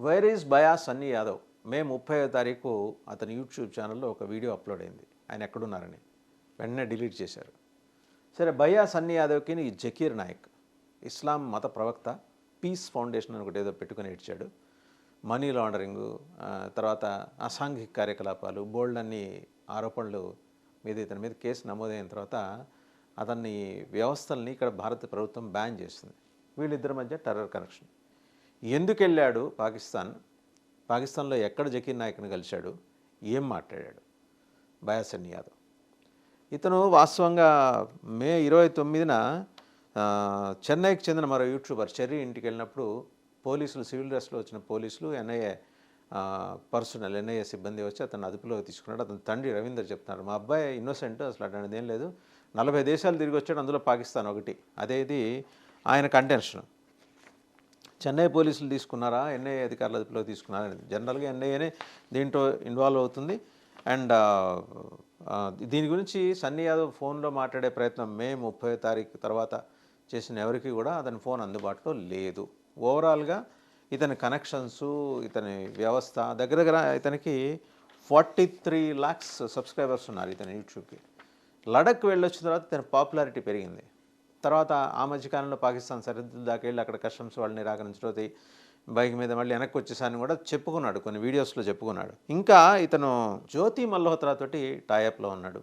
Wear is Bayya Sunny Yadav? May 30వ తారీఖు అతని యూట్యూబ్ ఛానల్లో ఒక వీడియో అప్లోడ్ అయింది. ఆయన ఎక్కడున్నారని వెంటనే డిలీట్ చేశారు. సరే, బయా సన్నీ యాదవ్కి ఈ జకీర్ నాయక్ ఇస్లాం మత ప్రవక్త, పీస్ ఫౌండేషన్ అని ఒకటి ఏదో పెట్టుకుని ఇచ్చాడు. మనీ లాండరింగు, తర్వాత అసాంఘిక కార్యకలాపాలు, బోల్డ్ అన్ని ఆరోపణలు మీద ఇతని మీద కేసు నమోదైన తర్వాత అతన్ని వ్యవస్థల్ని ఇక్కడ భారత ప్రభుత్వం బ్యాన్ చేస్తుంది. వీళ్ళిద్దరి మధ్య టెర్రర్ కనెక్షన్. ఎందుకు వెళ్ళాడు పాకిస్తాన్లో ఎక్కడ జకీర్ నాయక్ని కలిశాడు, ఏం మాట్లాడాడు బయా సన్నీ యాదవ్? ఇతను వాస్తవంగా మే 29న చెన్నైకి చెందిన మరో యూట్యూబర్ చెర్రీ ఇంటికి వెళ్ళినప్పుడు పోలీసులు, సివిల్ డ్రెస్లో వచ్చిన పోలీసులు, ఎన్ఐఏ సిబ్బంది వచ్చి అతను అదుపులోకి తీసుకున్నాడు. అతని తండ్రి రవీందర్ చెప్తున్నారు, మా అబ్బాయి ఇన్నోసెంట్, అసలు అటువంటిది ఏం లేదు, 40 దేశాలు తిరిగి వచ్చాడు, అందులో పాకిస్తాన్ ఒకటి. అదేది ఆయన కంటెన్షన్. చెన్నై పోలీసులు తీసుకున్నారా, ఎన్ఐఏ అధికారుల అదుపులో తీసుకున్నారా? జనరల్గా ఎన్ఐఏనే దీంట్లో ఇన్వాల్వ్ అవుతుంది. అండ్ దీని గురించి సన్నీ యాదవ్ ఫోన్లో మాట్లాడే ప్రయత్నం మే 30వ తారీఖు తర్వాత చేసిన ఎవరికి కూడా అతని ఫోన్ అందుబాటులో లేదు. ఓవరాల్గా ఇతని కనెక్షన్సు, ఇతని వ్యవస్థ దగ్గర ఇతనికి 43 lakhs సబ్స్క్రైబర్స్ ఉన్నారు ఇతని యూట్యూబ్కి. లడక్ వెళ్ళొచ్చిన తర్వాత ఇతని పాపులారిటీ పెరిగింది. తర్వాత ఆ మధ్యకాలంలో పాకిస్తాన్ సరిహద్దు దాకా వెళ్ళి అక్కడ కస్టమ్స్ వాళ్ళని నిరాకరించడం, బైక్ మీద మళ్ళీ వెనక్కి వచ్చేసాని కూడా చెప్పుకున్నాడు, కొన్ని వీడియోస్లో చెప్పుకున్నాడు. ఇంకా ఇతను జ్యోతి మల్హోత్రా తోటి టైఅప్లో ఉన్నాడు.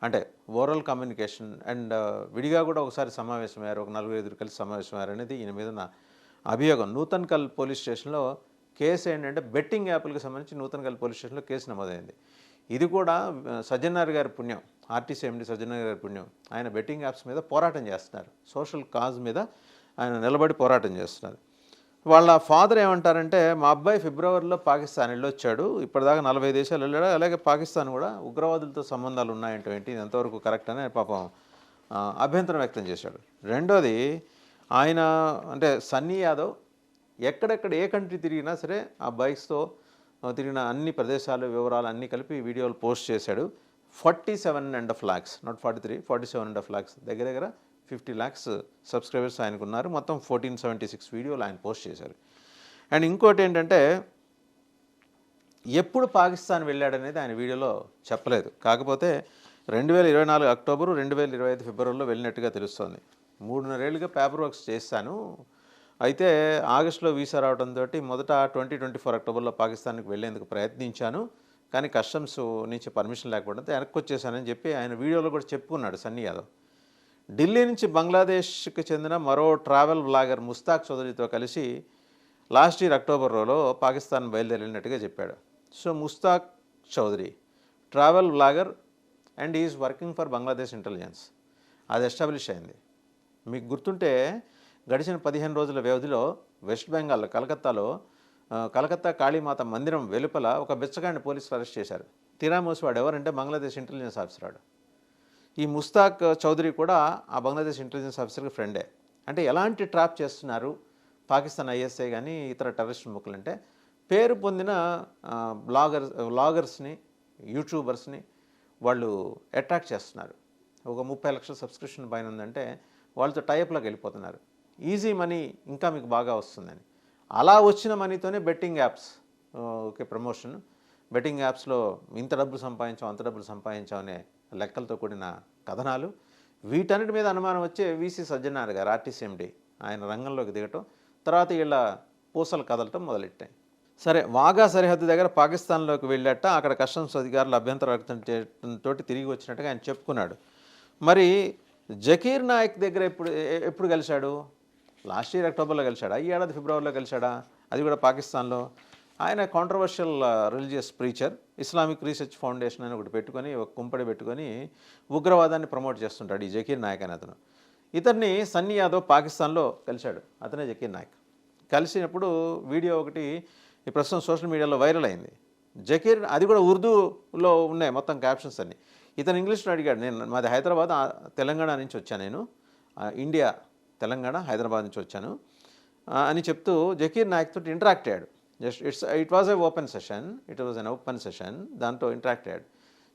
అంటే ఓరల్ కమ్యూనికేషన్ అండ్ విడిగా కూడా ఒకసారి సమావేశమయ్యారు, ఒక 4-5 కలిసి సమావేశమయ్యారు అనేది ఈయన మీద నా అభియోగం. నూతన్కల్ పోలీస్ స్టేషన్లో కేసు ఏంటంటే బెట్టింగ్ యాప్లకు సంబంధించి నూతన్కల్ పోలీస్ స్టేషన్లో కేసు నమోదైంది. ఇది కూడా సజ్జనార్ గారి పుణ్యం, ఆర్టీసీ ఎండి సజ్జనార్ గారి పుణ్యం. ఆయన బెట్టింగ్ యాప్స్ మీద పోరాటం చేస్తున్నారు, సోషల్ కాజ్ మీద ఆయన నిలబడి పోరాటం చేస్తున్నారు. వాళ్ళ ఫాదర్ ఏమంటారంటే, మా అబ్బాయి ఫిబ్రవరిలో పాకిస్తాన్ వెళ్ళొచ్చాడు, ఇప్పటిదాకా 40 దేశాలు వెళ్ళాడు, అలాగే పాకిస్తాన్ కూడా ఉగ్రవాదులతో సంబంధాలు ఉన్నాయంటే ఏంటి, ఎంతవరకు కరెక్ట్ అని పాపం అభ్యంతరం వ్యక్తం చేశాడు. రెండోది, ఆయన అంటే సన్నీ యాదవ్ ఎక్కడెక్కడ ఏ కంట్రీ తిరిగినా సరే ఆ బైక్స్తో తిరిగిన అన్ని ప్రదేశాలు వివరాలు అన్నీ కలిపి వీడియోలు పోస్ట్ చేశాడు. 47.5 lakhs, నాట్ 43, 47.5 lakhs, దగ్గర 50 lakhs సబ్స్క్రైబర్స్ ఆయనకు ఉన్నారు. మొత్తం 1476 వీడియోలు ఆయన పోస్ట్ చేశారు. అండ్ ఇంకోటి ఏంటంటే, ఎప్పుడు పాకిస్తాన్ వెళ్ళాడనేది ఆయన వీడియోలో చెప్పలేదు. కాకపోతే 2024 అక్టోబరు, 2025 ఫిబ్రవరిలో వెళ్ళినట్టుగా తెలుస్తోంది. 3.5 ఏళ్ళుగా పేపర్ వర్క్స్ చేశాను, అయితే ఆగస్టులో వీసా రావడంతో మొదట 2024 అక్టోబర్లో పాకిస్తాన్కి వెళ్ళేందుకు ప్రయత్నించాను, కానీ కస్టమ్స్ నుంచి పర్మిషన్ లేకపోవడంతో వెనక్కి వచ్చేసానని చెప్పి ఆయన వీడియోలో కూడా చెప్పుకున్నాడు సన్నీ యాదవ్. ఢిల్లీ నుంచి బంగ్లాదేశ్కి చెందిన మరో ట్రావెల్ వ్లాగర్ ముస్తాక్ చౌదరితో కలిసి లాస్ట్ ఇయర్ అక్టోబర్లో పాకిస్తాన్ బయలుదేరినట్టుగా చెప్పాడు. So Mustaq Chaudhary travel vlogger and is working for Bangladesh intelligence, అది ఎస్టాబ్లిష్ అయింది. మీకు గుర్తుంటే గడిచిన 15 రోజుల వ్యవధిలో వెస్ట్ బెంగాల్ కలకత్తా కాళీమాత మందిరం వెలుపల ఒక బిచ్చగాడిని పోలీసులు అరెస్ట్ చేశారు. తీరామోసి వాడు ఎవరంటే బంగ్లాదేశ్ ఇంటెలిజెన్స్ ఆఫీసర్ వాడు. ఈ ముస్తాక్ చౌదరి కూడా ఆ బంగ్లాదేశ్ ఇంటెలిజెన్స్ ఆఫీసర్కి ఫ్రెండే. అంటే ఎలాంటి ట్రాప్ చేస్తున్నారు పాకిస్తాన్ ఐఎస్ఐ కానీ ఇతర టెర్రరిస్ట్ ముక్కలంటే, పేరు పొందిన బ్లాగర్స్ని, యూట్యూబర్స్ని వాళ్ళు అట్రాక్ట్ చేస్తున్నారు. ఒక 30 లక్షల సబ్స్క్రిప్షన్ పైన ఉందంటే వాళ్ళతో టైప్లోకి వెళ్ళిపోతున్నారు. ఈజీ మనీ ఇంకా మీకు బాగా వస్తుందని. అలా వచ్చిన మనీతోనే betting apps okay promotion, betting యాప్స్లో ఇంత డబ్బులు సంపాదించాం, అంత డబ్బులు సంపాదించాం అనే లెక్కలతో కూడిన కథనాలు. వీటన్నిటి మీద అనుమానం వచ్చే వీసీ సజ్జనార్ గారు, ఆర్టీసీ ఎండి, ఆయన రంగంలోకి దిగటం, తర్వాత వీళ్ళ పూసలు కదలటం మొదలెట్టాయి. సరే, వాఘా సరిహద్దు దగ్గర పాకిస్తాన్లోకి వెళ్ళాట, అక్కడ కస్టమ్స్ అధికారులు అభ్యంతరం వ్యక్తం చేయడంతో తిరిగి వచ్చినట్టుగా ఆయన చెప్పుకున్నాడు. మరి జకీర్ నాయక్ దగ్గర ఎప్పుడు కలిశాడు? లాస్ట్ ఇయర్ అక్టోబర్లో కలిశాడా, ఈ ఏడాది ఫిబ్రవరిలో కలిశాడా? అది కూడా పాకిస్తాన్లో. ఆయన controversial religious preacher, Islamic research foundation అని ఒకటి పెట్టుకొని, ఒక కుంపడి పెట్టుకొని ఉగ్రవాదాన్ని ప్రమోట్ చేస్తుంటాడు ఈ జకీర్ నాయక్ అని అతను. ఇతన్ని సన్నీ యాదవ్ పాకిస్తాన్లో కలిశాడు, అతనే జకీర్ నాయక్. కలిసినప్పుడు వీడియో ఒకటి ఈ ప్రస్తుతం సోషల్ మీడియాలో వైరల్ అయింది. జకీర్, అది కూడా ఉర్దూలో ఉన్నాయి మొత్తం క్యాప్షన్స్ అన్ని. ఇతను ఇంగ్లీష్లో అడిగాడు, నేను మాది హైదరాబాద్, తెలంగాణ నుంచి వచ్చాను, నేను ఇండియా తెలంగాణ హైదరాబాద్ నుంచి వచ్చాను అని చెప్తూ జకీర్ నాయక్ తోటి ఇంటరాక్ట్ అయ్యాడు. ఇట్ వాజ్ ఓపెన్ సెషన్, దాంతో ఇంటరాక్ట్ అయ్యాడు.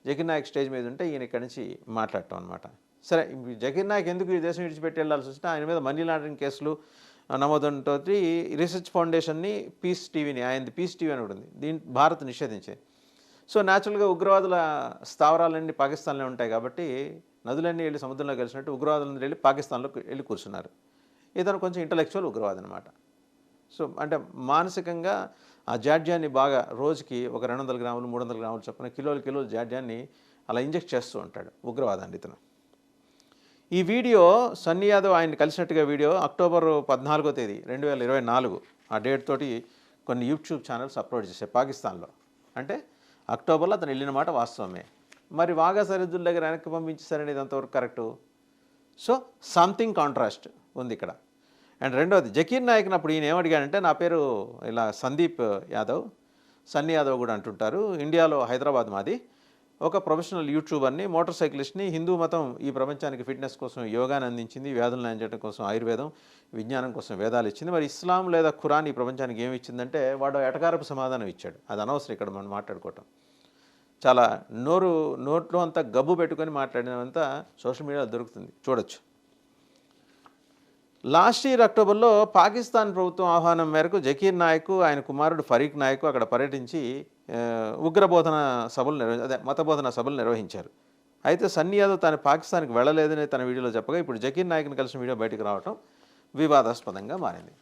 జకీర్ నాయక్ స్టేజ్ మీద ఉంటే ఈయన ఇక్కడి నుంచి మాట్లాడటం అనమాట. సరే, జకీర్ నాయక్ ఎందుకు ఈ దేశం విడిచిపెట్టి వెళ్ళాల్సి వస్తే ఆయన మీద మనీ లాండరింగ్ కేసులు, నమోదంతో రీసెర్చ్ ఫౌండేషన్ని పీస్ టీవీని ఆయనది పీస్ టీవీ అని ఉంటుంది భారత్ నిషేధించింది. సో న్యాచురల్గా ఉగ్రవాదుల స్థావరాలన్నీ పాకిస్తాన్లో ఉంటాయి కాబట్టి నదులన్నీ వెళ్ళి సముద్రంలో కలిసినట్టు ఉగ్రవాదులందరూ వెళ్ళి పాకిస్తాన్లో వెళ్ళి కూర్చున్నారు. ఇతను కొంచెం ఇంటలెక్చువల్ ఉగ్రవాది అనమాట. సో అంటే మానసికంగా ఆ జాడ్యాన్ని బాగా రోజుకి ఒక 200 గ్రాములు 300 గ్రాములు చొప్పున కిలోలు జాడ్యాన్ని అలా ఇంజెక్ట్ చేస్తూ ఉంటాడు ఉగ్రవాదాన్ని ఇతను. ఈ వీడియో సన్నీ యాదవ్ ఆయన కలిసినట్టుగా వీడియో అక్టోబర్ 14వ తేదీ 2024 ఆ డేట్ తోటి కొన్ని యూట్యూబ్ ఛానల్స్ అప్లోడ్ చేశాయి పాకిస్తాన్లో. అంటే అక్టోబర్లో అతను వెళ్ళిన మాట వాస్తవమే. మరి వాఘా సరిహద్దుల దగ్గర వెనక్కి పంపించేశారనేది అంతవరకు కరెక్టు. సో సంథింగ్ కాంట్రాస్ట్ ఉంది ఇక్కడ. అండ్ రెండోది జకీర్ నాయక్ని అప్పుడు ఈయన ఏమడిగాడంటే, నా పేరు ఇలా సందీప్ యాదవ్, సన్నీ యాదవ్ కూడా అంటుంటారు, ఇండియాలో హైదరాబాద్ మాది, ఒక ప్రొఫెషనల్ యూట్యూబర్ని, మోటార్ సైక్లిస్ట్ని. హిందూ మతం ఈ ప్రపంచానికి ఫిట్నెస్ కోసం యోగాని అందించింది, వ్యాధులను నయం కోసం ఆయుర్వేదం, విజ్ఞానం కోసం వేదాలు ఇచ్చింది. మరి ఇస్లాం లేదా ఖురాన్ ఈ ప్రపంచానికి ఏమి ఇచ్చిందంటే వాడు ఎటకారపు సమాధానం ఇచ్చాడు. అది అనవసరం ఇక్కడ మనం మాట్లాడుకోవటం. చాలా నోట్లో అంతా గబ్బు పెట్టుకొని మాట్లాడినంతా సోషల్ మీడియాలో దొరుకుతుంది, చూడొచ్చు. లాస్ట్ ఇయర్ అక్టోబర్లో పాకిస్తాన్ ప్రభుత్వం ఆహ్వానం మేరకు జకీర్ నాయక్ ఆయన కుమారుడు ఫరీక్ నాయక్ అక్కడ పర్యటించి ఉగ్రబోధన సభలు మతబోధన సభలు నిర్వహించారు. అయితే సన్నీ యాదవ్ తాను పాకిస్తాన్కి వెళ్ళలేదని తన వీడియోలో చెప్పగా ఇప్పుడు జకీర్ నాయక్ని కలిసిన వీడియో బయటకు రావడం వివాదాస్పదంగా మారింది.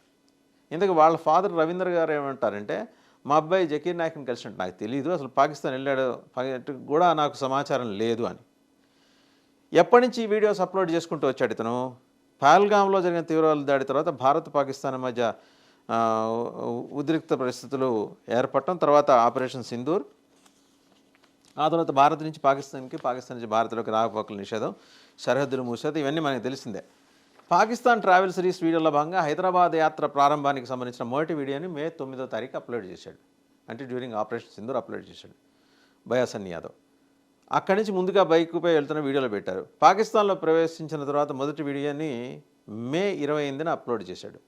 ఇందుకు వాళ్ళ ఫాదర్ రవీంద్ర గారు ఏమంటారంటే, మా అబ్బాయి జకీర్ నాయక్ని కలిసినట్టు నాకు తెలియదు, అసలు పాకిస్తాన్ వెళ్ళాడు కూడా నాకు సమాచారం లేదు అని. ఎప్పటి నుంచి ఈ వీడియోస్ అప్లోడ్ చేసుకుంటూ వచ్చాడు ఇతను? పహల్గామ్లో జరిగిన తీవ్రవాద దాడి తర్వాత భారత్ పాకిస్తాన్ మధ్య ఉద్రిక్త పరిస్థితులు ఏర్పడటం, తర్వాత ఆపరేషన్ సింధూర్, ఆ తర్వాత భారత్ నుంచి పాకిస్తాన్కి, పాకిస్తాన్ నుంచి భారత్లోకి రాకపోకల నిషేధం, సరిహద్దులు మూసేది, ఇవన్నీ మనకు తెలిసిందే. పాకిస్తాన్ ట్రావెల్ సిరీస్ వీడియోలో భాగంగా హైదరాబాద్ యాత్ర ప్రారంభానికి సంబంధించిన మొదటి వీడియోని మే 9వ తారీఖు అప్లోడ్ చేశాడు. అంటే డ్యూరింగ్ ఆపరేషన్ సింధూర్ అప్లోడ్ చేశాడు భయా సన్నీ యాదవ్. అక్కడి నుంచి ముందుగా బైక్పై వెళ్తున్న వీడియోలో పెట్టారు. పాకిస్తాన్లో ప్రవేశించిన తర్వాత మొదటి వీడియోని మే 28న అప్లోడ్ చేశాడు.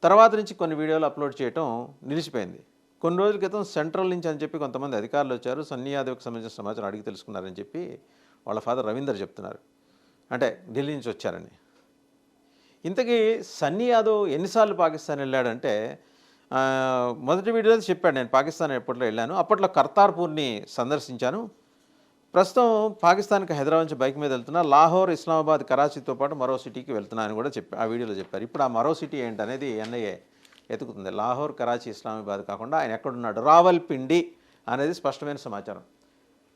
తర్వాత నుంచి కొన్ని వీడియోలు అప్లోడ్ చేయడం నిలిచిపోయింది. కొన్ని రోజుల క్రితం సెంట్రల్ నుంచి అని చెప్పి కొంతమంది అధికారులు వచ్చారు, సన్నీ యాదవ్కి సంబంధించిన సమాచారం అడిగి తెలుసుకున్నారని చెప్పి వాళ్ళ ఫాదర్ రవీందర్ చెప్తున్నారు. అంటే ఢిల్లీ నుంచి వచ్చారని. ఇంతకీ సన్నీ యాదవ్ ఎన్నిసార్లు పాకిస్తాన్ వెళ్ళాడంటే, మొదటి వీడియోలో చెప్పాడు, నేను పాకిస్తాన్ ఎప్పట్లో వెళ్ళాను, అప్పట్లో కర్తార్పూర్ని సందర్శించాను, ప్రస్తుతం పాకిస్తాన్కి హైదరాబాద్ నుంచి బైక్ మీద వెళ్తున్నా, లాహోర్, ఇస్లామాబాద్, కరాచీతో పాటు మరో సిటీకి వెళ్తున్నా అని కూడా ఆ వీడియోలో చెప్పారు. ఇప్పుడు ఆ మరో సిటీ ఏంటనేది ఎన్ఐఏ ఎతుకుతుంది. లాహోర్, కరాచీ, ఇస్లామాబాద్ కాకుండా ఆయన ఎక్కడున్నాడు, రావల్పిండి అనేది స్పష్టమైన సమాచారం.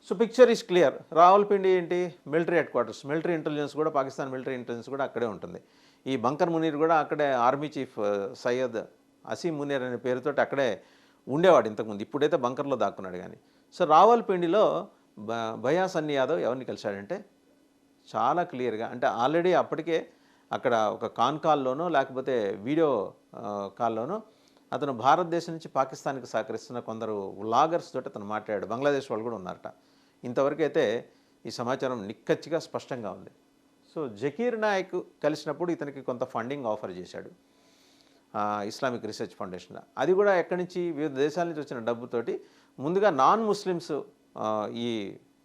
So picture is clear. Rawalpindi ఏంటి? Military headquarters, military intelligence కూడా, పాకిస్తాన్ మిలిటరీ ఇంటెలిజెన్స్ కూడా అక్కడే ఉంటుంది. ఈ బంకర్ మునీర్ కూడా అక్కడే, ఆర్మీ చీఫ్ సయ్యద్ అసీం మునీర్ అనే పేరుతో అక్కడే ఉండేవాడు ఇంతకుముందు, ఇప్పుడైతే బంకర్లో దాక్కున్నాడు కానీ. సో రావల్పిండిలో భయా సన్నీ యాదవ్ ఎవరిని కలిశాడంటే చాలా క్లియర్గా, అంటే ఆల్రెడీ అప్పటికే అక్కడ ఒక కాన్ కాల్లోనో లేకపోతే వీడియో కాల్లోనో అతను భారతదేశం నుంచి పాకిస్తాన్కి సహకరిస్తున్న కొందరు వ్లాగర్స్ తోటి అతను మాట్లాడాడు. బంగ్లాదేశ్ వాళ్ళు కూడా ఉన్నారట. ఇంతవరకు అయితే ఈ సమాచారం నిక్కచ్చిగా స్పష్టంగా ఉంది. సో జకీర్ నాయక్ కలిసినప్పుడు ఇతనికి కొంత ఫండింగ్ ఆఫర్ చేశాడు ఇస్లామిక్ రీసెర్చ్ ఫౌండేషన్. అది కూడా ఎక్కడి నుంచి, వివిధ దేశాల నుంచి వచ్చిన డబ్బుతోటి ముందుగా నాన్ ముస్లిమ్స్ ఈ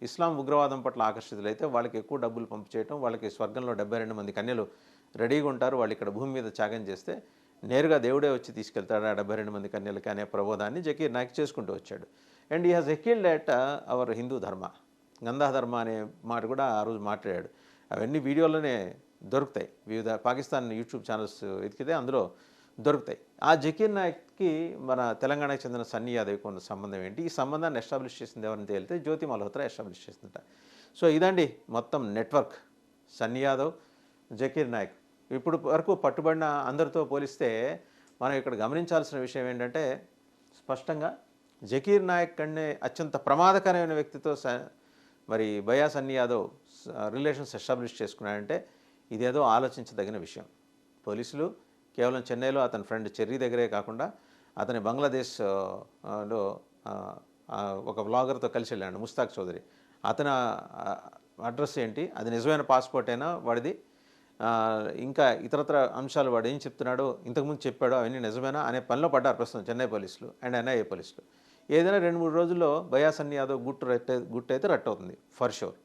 ఇస్లాం ఉగ్రవాదం పట్ల ఆకర్షితులైతే వాళ్ళకి ఎక్కువ డబ్బులు పంపు చేయటం, వాళ్ళకి స్వర్గంలో 72 మంది కన్యలు రెడీగా ఉంటారు, వాళ్ళు ఇక్కడ భూమి మీద త్యాగం చేస్తే నేరుగా దేవుడే వచ్చి తీసుకెళ్తాడు ఆ 72 మంది కన్యలకి అనే ప్రబోధాన్ని జకీర్ నాయక్ చేసుకుంటూ వచ్చాడు. అండ్ ఈ హాజ్ ఎకిల్డ్ అట్ అవర్ హిందూ ధర్మ, గంధా ధర్మ అనే మాట కూడా ఆ రోజు మాట్లాడాడు. అవన్నీ వీడియోలోనే దొరుకుతాయి, వివిధ పాకిస్తాన్ యూట్యూబ్ ఛానల్స్ వెతికితే అందులో దొరుకుతాయి. ఆ జకీర్ నాయక్కి మన తెలంగాణకు చెందిన సన్నీ యాదవ్కి ఉన్న సంబంధం ఏంటి? ఈ సంబంధాన్ని ఎస్టాబ్లిష్ చేసింది ఎవరిని తేలితే జ్యోతి మల్హోత్రా ఎస్టాబ్లిష్ చేసిందట. సో ఇదండి మొత్తం నెట్వర్క్, సన్నీ యాదవ్, జకీర్ నాయక్. ఇప్పుడు వరకు పట్టుబడిన అందరితో పోలిస్తే మనం ఇక్కడ గమనించాల్సిన విషయం ఏంటంటే, స్పష్టంగా జకీర్ నాయక్ కన్నా అత్యంత ప్రమాదకరమైన వ్యక్తితో మరి భయా సన్నీ యాదవ్ రిలేషన్స్ ఎస్టాబ్లిష్ చేసుకున్నాడంటే ఇదేదో ఆలోచించదగిన విషయం. పోలీసులు కేవలం చెన్నైలో అతని ఫ్రెండ్ చెర్రీ దగ్గరే కాకుండా అతని బంగ్లాదేశ్లో ఒక బ్లాగర్తో కలిసి వెళ్ళాడు, ముస్తాక్ చౌదరి. అతని అడ్రస్ ఏంటి, అది నిజమైన పాస్పోర్ట్ అయినా వాడిది, ఇంకా ఇతరత్ర అంశాలు వాడు ఏం చెప్తున్నాడో ఇంతకుముందు చెప్పాడో అవన్నీ నిజమేనా అనే పనిలో పడ్డారు ప్రస్తుతం చెన్నై పోలీసులు అండ్ ఎన్ఐఏ పోలీసులు. ఏదైనా 2-3 రోజుల్లో భయా సన్నీ యాదవ్ గుట్టయితే రట్ అవుతుంది ఫర్ షూర్.